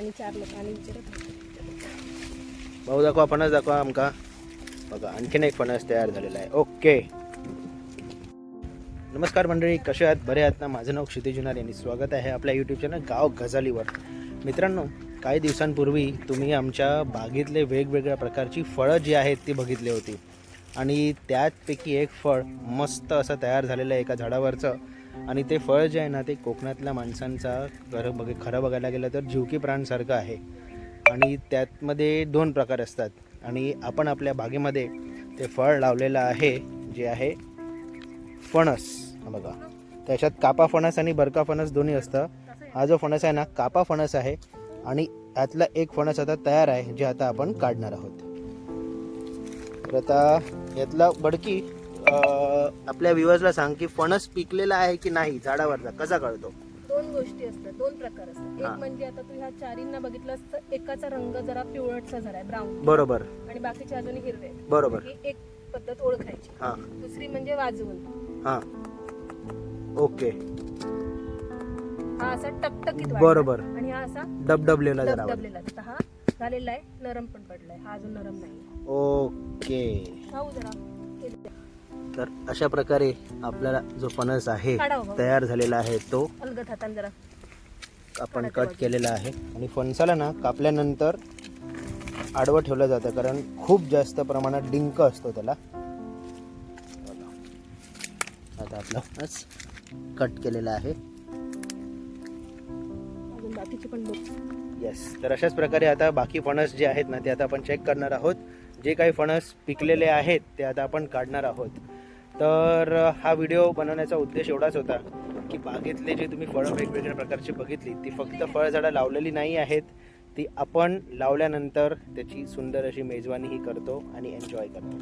आणि 4 लोक आणि विचारत होते. भाऊ दाखवा, फणस दाखवा आमका. बघा आणखीन एक फणस तयार झालेला आहे. ओके. नमस्कार मंडळी, कसे आहात? बरे आहात ना? माझं नाव क्षितिज जुनार यांनी स्वागत आहे आपल्या यूट्यूब चॅनल गाव गजालीवर. मित्रांनो, काही दिवसांपूर्वी तुम्ही आमच्या बागेतले वेगवेगळ्या प्रकारची फळं जी आहेत ती बघितली होती आणि त्यापैकी एक फळ मस्त असं तयार झालेलं आहे एका झाडावरचं. आणि ते फळ जे आहे ना ते कोकणातल्या माणसांचा खरं बघायला गेलं तर जीवकी प्राणसारखं आहे. आणि त्यातमध्ये 2 प्रकार असतात आणि आपण आपल्या बागेमध्ये ते फळ लावलेलं आहे जे आहे फणस. बघा, त्याच्यात कापा फणस आणि बरका फणस दोन्ही असतं. हा जो फणस आहे ना कापा फणस आहे आणि यातला एक फणस आता तयार आहे जे आता आपण काढणार आहोत. तर आता यातला बडकी आपल्या व्ह्युअर्सला सांग की फणस पिकलेला आहे की नाही झाडावरचा कसा कळतो? 2 गोष्टी असतात, 2 प्रकार असतात. एक म्हणजे आता तू ह्या चारींना बघितलं असतं, एकाचा रंग जरा पिवळटसा झालाय, ब्राऊन. बरोबर. आणि बाकीचे अजून हिरवे. बरोबर. ही एक पद्धत ओळखायची. हा. दुसरी म्हणजे वाजवून. हा. ओके. हा असा टकटकीत वाटला. बरोबर. आणि हा असा डबडबलेला जरा. दबदबलेला. आता हा झालेला आहे, नरम पण पडलाय. हा अजून नरम नाही. ओके. खाऊ जरा. तर अशा प्रकारे आपल्याला जो फणस आहे काढावं भाऊ. तयार झालेला आहे तो अलगद हाताने जरा. आपण कट केलेला आहे. आणि फणसाला ना कापल्यानंतर आडवं ठेवलं जातं कारण खूप जास्त प्रमाणात डिंक असतो त्याला. आता आपला फणस कट केलेला आहे. अजून बाकीचे पण बघ. येस. तर अशाच प्रकारे आता बाकी फणस जे आहेत ना ते आता आपण चेक करणार आहोत. जे काही फणस पिकलेले आहेत ते आता आपण काढणार आहोत. तर हा व्हिडिओ बनवण्याचा उद्देश एवढाच होता की बागेतले जे तुम्ही फळं वेगवेगळ्या प्रकारची बघितली ती फक्त फळझाडं लावलेली नाही आहेत, ती आपण लावल्यानंतर त्याची सुंदर अशी मेजवानीही करतो आणि एन्जॉय करतो.